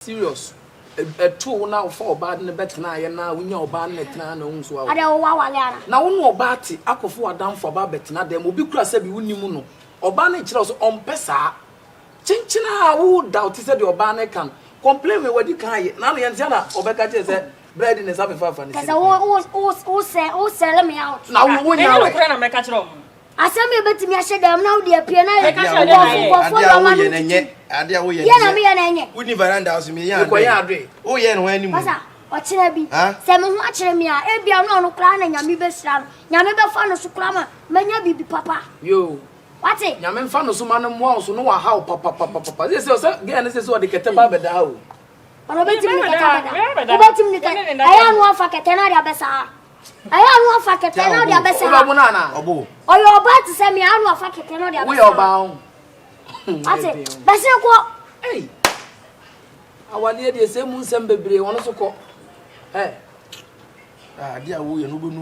Serious. A two now for bad in the bet now, when you're bad net now, no so. I don't want now, no batty, I could for down for Babetna, then will be cross every Unimuno. Or Barnett was on Pesa. Chinchina, who doubt he said your Barnett can complain with what you can. Now, Yanzana, or Becca said, bread in his happy father. Because I sell me out. Now, we won't make a room. I said me bet me I said them now the piano I we never ran down me. Oh, yeah, no anymore. What's it be? Some watching me. I be no clan and Yami Beslam. Yami Bafano Suklama. Many be papa. You. What's it? Yamen Fano Suman was no how papa. This is again, this is what they get about the house. But I bet him I am one for Catena Bessa. I am one for Catena Bessa. Or you're about to send me out of a Catena. We are bound. What's it? That's it. Hey. I want the same Sembe, one also call. Hey. Ah, dear, we are no good.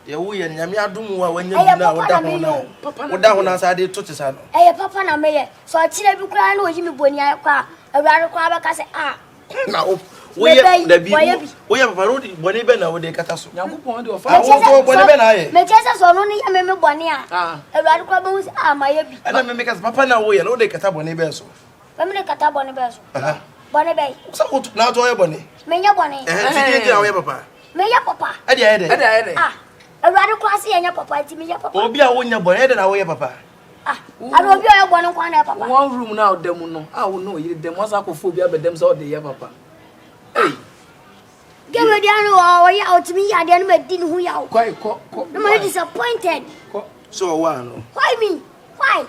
Yeah, we and Yamiadum when you know Papa down as I did touch his hand. Hey, Papa, and May. So I tell you, cry, no, Jimmy Bonia, a rather crab, I say, ah. Now, we have Parodi, Bonibena, with the catastrophe. Young point of Bonibena. Make us only a member Bonia. A rather crab was, ah, my baby. And I make us Papa now, we know they cut up Bonibeso. When they cut up Bonibeso. Bonibay. So, now to a bonny. May your bonny. Papa. May your papa. I did. Ah. A rather classy and your papa to me, your papa. Oh, be a winner, bonnet and away, papa. Ah, I don't be a one papa. One room now, Demono. I will know you, the Mosacophobia, but them all the year, papa. Hey, give me the animal out to me. I didn't didn't who you are. Quite I'm disappointed. So, one. Why me? Why?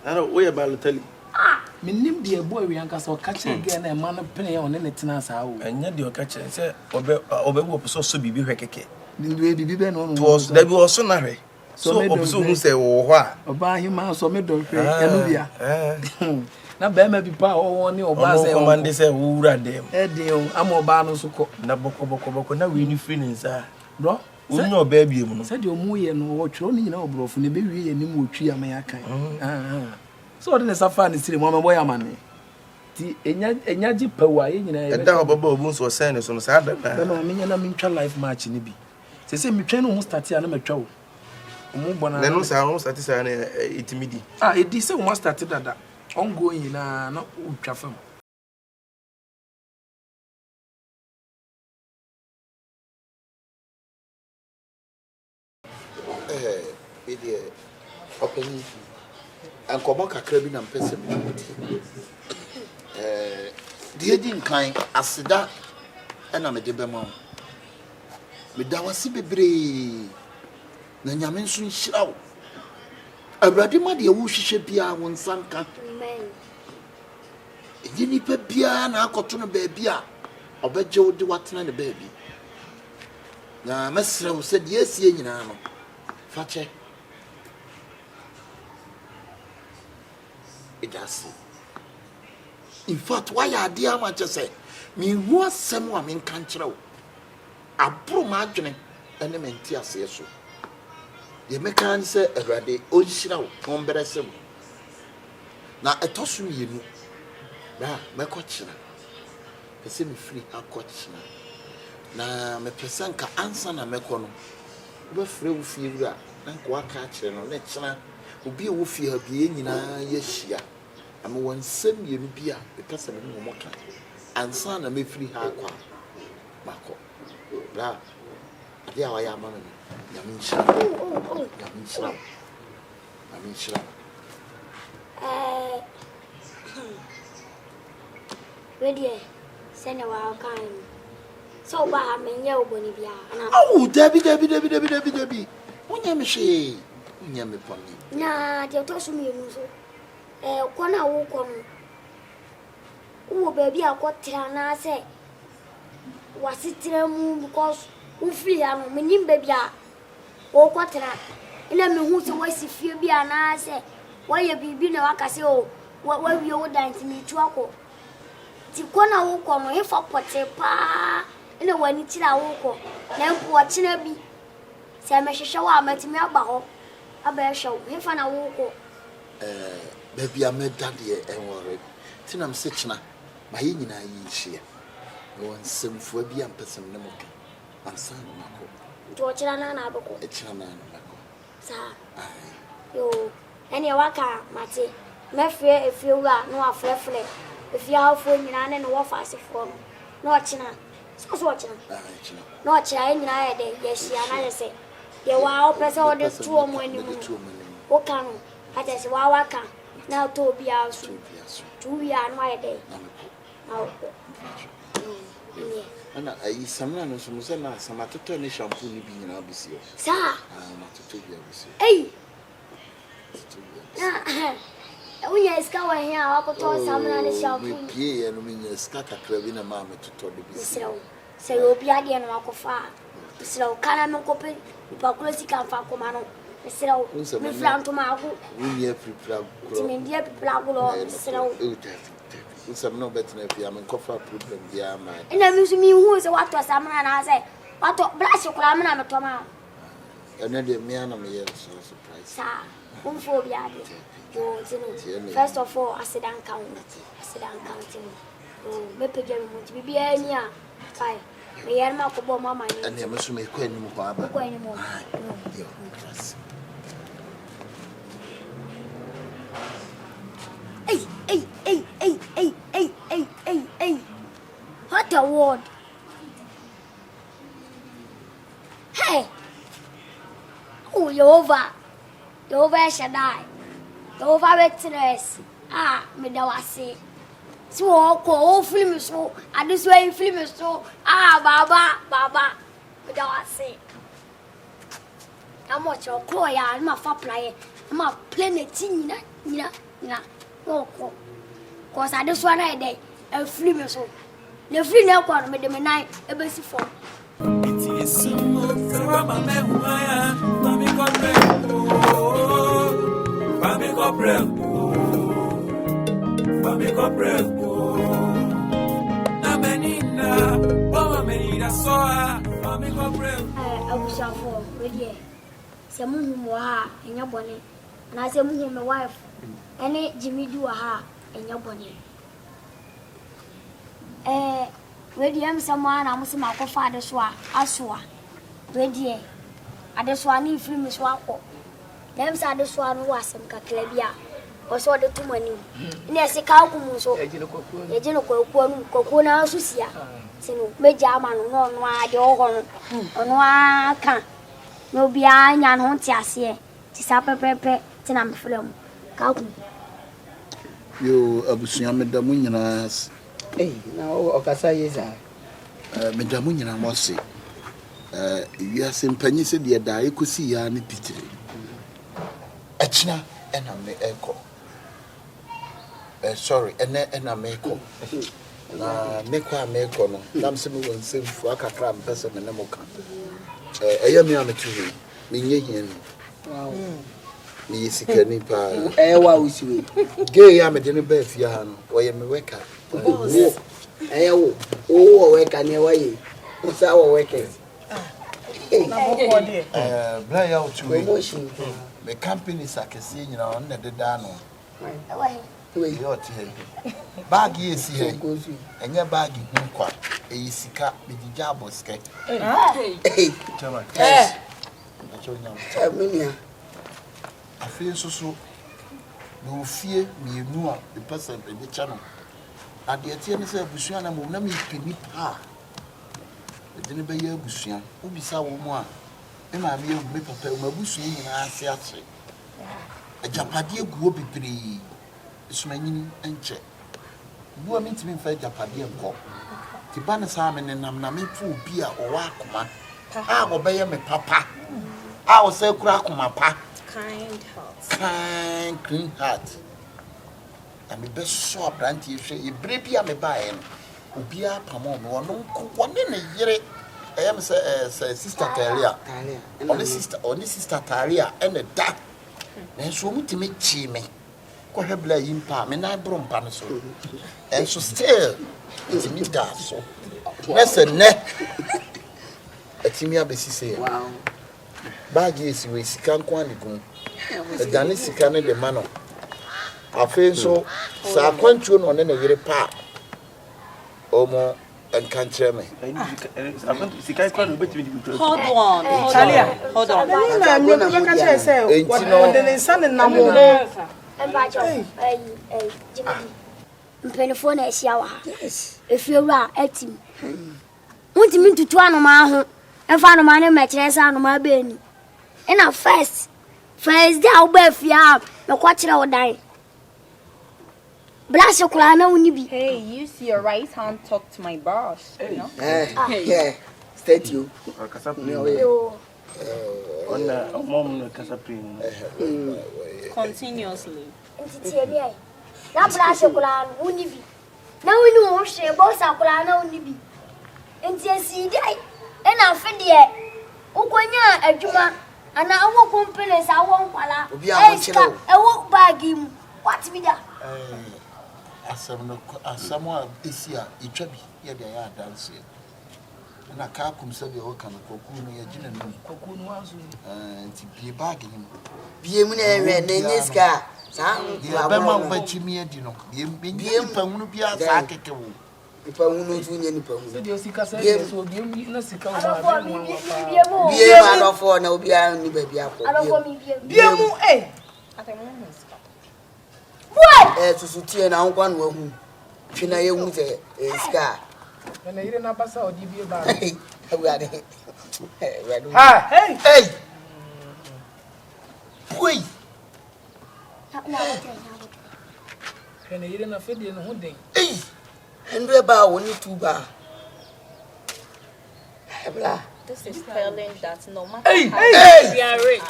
I don't worry about the telly. Ah, me name the boy we anchor so catch again and man penny on any tenants out. And yet, your catcher said, Obe so be keke. Be Ben on was there was so narrow. So, who say, oh, what? Or buy him out so middle. Now, Bama be power on your bars and they say, who ran them. Eddie, I'm more barnos who cook. Naboko, now we need feelings, bro. We know, baby, said your moo and watch only no bro from the baby and you tree American. So then, it's a funny city, Mamma boy, money. The Enyaji power, you know, and now Bobo Boons was saying on Saturday. I mean, I'm in life match in the bee. They say, me train almost at the animal chow. Then also, I almost at it immediately. Ah, it is so much started that. Ongoing not traffic. Idiot. Kompany. And Komaka Krabbing and Pessimity. Dear Dean Kind, Asida, and I'm a debemon. Midawasi Bebre. Nanyamin soon shout. A radima de wushi pia won Franka. Yini pe bia na akoto baby a obeje wo de watena ne baby na mesre wo se de asie nyina no fa che idasi in fact why ya de ama che se me hu asem wa me kan kire wo abro ma adwene ene menti ase so ye mekan se awrade onhyira wo omberesem na etosu yenu na me kochina pese me free akochina na me pese nka ansa na me kono be free wo fie wura na nko aka kire no na kina obi wo fie ha bie nyina ye hia am won sem ye no bia be pese me mo moka ansa na me free ha akwa mako bra dia wa ya mama ya minshira ready, send a wild kind. So bad, men yell Bonibia. Oh, Debbie. When you say, you me pony. Nah, they'll toss me. Corner walk on. Oh, baby, I got Tirana say. Was it because who feel I'm a meaning baby? Oh, what that? And then who's a waste if you be an answer. Why you be no I say, oh, what will you order to me to walk? Tikona woko no efa pote pa ene wani tira woko na mpo china bi se amehwehwe wa amatimi aba ho aba ehwe efa na woko baby ameda de enwore Tinam Sitchna, my in a ye share. One sim for be a person nemoka. And son Mako. To watch an aboko. A chana Mako. Sir. Yo, any waka, Mati. Me fear if you are no affle. If you have for me and war fast form. No china. So watching. No child in a day. Yes, she and I say. You are person or the 2 or more anymore. What can I just waka now to be out 2 years and my day. Now, and I eat some run some total shampoo being in Abyss. Sir, I'm not to you. Hey, we are scouring here. I'll put on some run shampoo. Yea, and when you start a club in a mamma to tell the so you'll be again walk of far. So, can I not copy? Hypocrisy can find command. So, we fly to my hook. We have dear people. So, some no better if you am in coffee problem. Yeah, man. And I mean, who is what was some man? I say, what bless your clamor, I'm a Toma. And then the man of me so surprised. Sir, phobia. First of all, I said, I'm counting. I said, I'm counting. Oh, maybe you be any. Fine. Me and my couple mamma, and they must make quite anymore. Hey. What a word. Hey. Oh, you're over, Shaddai. You're over witness. Me da wasi. So, all film so, and this way film so. Baba. Me da wasi. I'm much your cloya, and my fat play. I'm a planet, no, cause I just want a day, a film so. The free now quarter made them a night, a basic form. It is so I wish I for ready. Some whom were in your bonnet, and I said, my wife, and Jimmy do a ha in your bonnet. Ready, I'm someone I must make a father swa, aswa. Ready, I just want to film swap. Them side the swan was some caclebia, or so the 2 money. Yes, a cow, so a general cocona, Susia. So, Major man, no, I do on one can. No behind and hunt us here. Tis up a pepper, Tinam film. Cow. You Abusiam the Muninas. Eh, now Okasa is Medamunina must say. You are saying Penny said the die could see ya and pity. Echna and I may echo. Sorry, and I may echo. Make one make on. Damn, some will say for a cram person and Namoka. I am young to me. Me, wow. Me is a nipa. What was you? Gay, I'm a dinner bed, Yan, or I am a waker. Oh, wake and away. What's our waking? Play out to emotion. The company is like a senior under the Dano. Bag is here, and your bag in quite a sika with the Oboske. I feel so. No fear me, no, the person in the channel. At the attorney said, Busiana will not meet Penny Pa. The dinner by your Busian, who be so more. And I may be prepared my Busian in our theatre. A Japadia go be pretty. It's my name and check. You want me to be fair Japadia call. The banner salmon and I'm not full beer or wakuma. I will obey me, papa. I will say crack my pa. Kind, clean heart. I'm the best shop, Auntie. You brave me by him. Ubia Pamon, one in a year. I am Sister Talia. Only Sister Talia, and a duck. Then so much to make chimney. Quite a blade in palm, and I brought panaso. And so still, it's me that so. That's a neck. A Timia Bessie. Wow. Baggies with Sican Quanticum. A Danis Sicana de Mano. Afen so sa kwantuo no ne yere pa omo enkantre me. Hold on. Hold on. Na me ko ka che say what the son na mo. Mpenifo na ehia wa ha. Yes. Efiewura atim. Untimi ntutu anoma ho. Efa anoma ne mekire sa anoma be ni. Ina first day awu ba fia me kwa kire odan. Blast kula na uni bi. Hey, use your right hand talk to my boss, you know? Yeah. State you. Continuously. Na blast kula uni bi. Na uni wo hwe boss kula na uni bi. Enti esi dai. Ena fidie. Ukonya adwuma ana awo Kompany sa awo nkwala. Ewo bagi mu. What be that? Asamwa esia itwabi ye bia ya dance na ka kumsa bi o kan koku no ye gina no koku no azu nti bie bag ni mo Bie mu na ehwe na nyeska sa ya ba ma ba chimi adi no bie pa hunu bia sa keke wo nipa hunu tu nye nipa hunu se de osika se so bie mu na sika wo ba bie ma no fo na obi a ni ba bia ko Bie mu what susu tie na nkwa no ahu twina ye hu ze ska na ire na basa odi bie ba awade ha hey Oi na ire na fedie no ho den ndre ba woni tuba ebla. This is telling that no matter Hey! we are rich.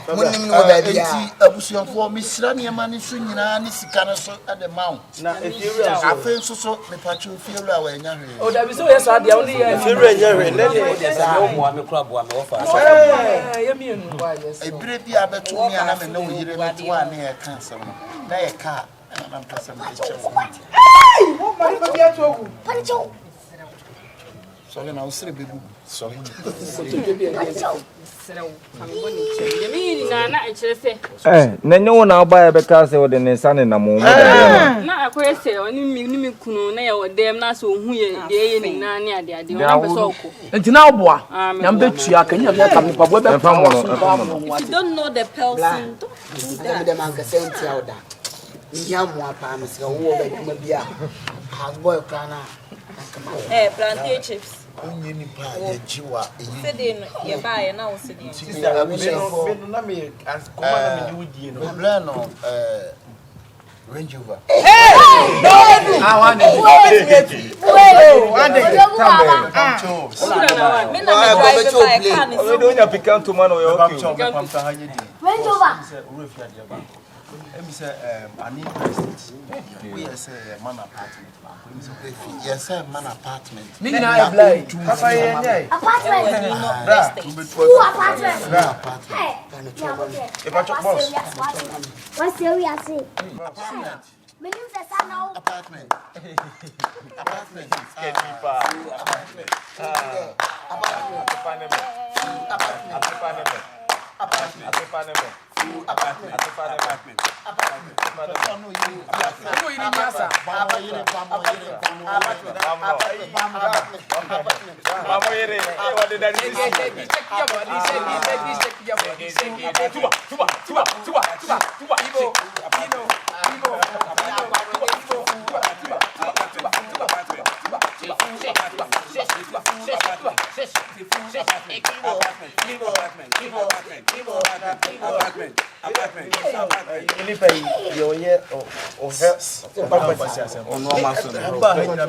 Munim no ba bia enti abusuafo misira ne ma ne so nyina ne sika no so at the mount na efiewura afen so me pacho fiewura wa nya hwe o da bi so yes ade o ne efiewura nya hwe ne de sa mo ame kura bo ame ofa ye mi enu kwa yes ebire bia beto mi ana me na oyire beto a ne ye ka asem na ye ka na mpasem de chefu mo mari ba bia to ogu Pancho. sorry na usire bebu sorry na nyo na ba ya beka se ode ne sane na mo na akoye se oni mi kunu na ya odem na so hu ye ni na ne ade ade ona be so ko enti na oboa na mbetua kanya bia kam pa bo be fa mo If you don't know the person, don't do that. dem man ka senti awda nya mo apa me se wo ba duma bia house boy kana Plantain chips. onye ni pa ye jiwa Say they ye buy now say they. sister abusefo na me as koma na me di wudie no problem no Range Rover one Me na me drive by car ni we don't have pick to man o yo pam pam ha ye di Range Rover. say uru fi ade ba emi say ani president we say man apartment ba emi say yes man apartment ni na e blai papa ye nyai Apartment. bra Who apartment? apartment e ba chok boss What's your we say? Menim se sa na apartment apartment get people apartment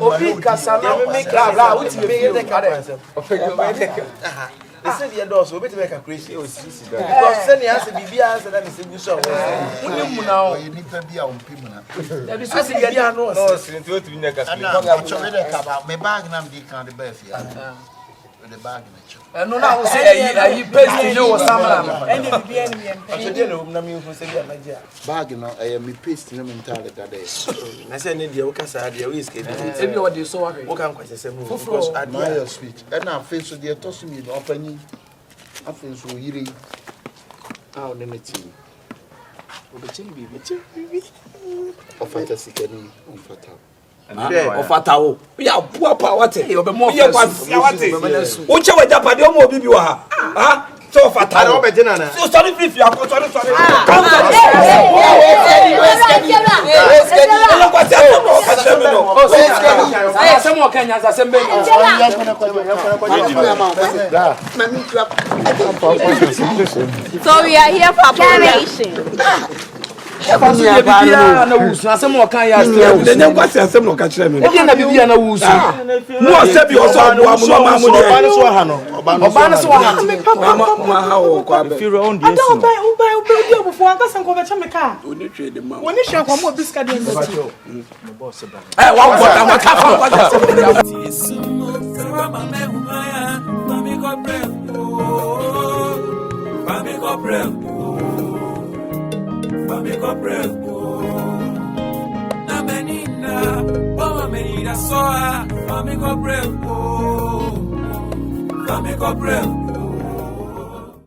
obi kasana me bla uti be ye kare they said the doors we better make a crazy because send the answer bibia answer that is a good song uni mu na o ye nipa bia o mpim na da bi so si bia no no sin to tu nya ka ana cho me de kaba me bag na me kan de ba fia the bag na cho eno na o say ayi paste no samra no ene bibia ni me so dey no na me fu say bia magia bag no me paste na me ntale da de na say ne dia wo kasa dia we escape e bi o de so wa wo kan kwase sem because admire sweet na face so de to so mi no opanyi afen so yire a o ne meti Ofata sikani umfata. Ofatawo. Ya bua pa wate. Ya kwasi wate. Uche wa japade o mo bibi wa ha. Ha? So ofatawo. Ana obeje na na. So sorry free fi akọ sorry. Come So we are here for appreciation. Na wusu asem o kan ya stress. The name kwasi asem no ka kire me. E na bibia na wusu. Mu o se bi o so abo amu no ma mu de. Oba no so ha no. Oba no so ha. Ma ha o kwa be. Firo on dey. Ada oba di obufo anka sanko be chameka. Oni twe de ma. Woni hwe kwa mo biska de nti. Eh wa kwata ma ka fa kwata. Famiko prego na menina oh menina soa famiko prego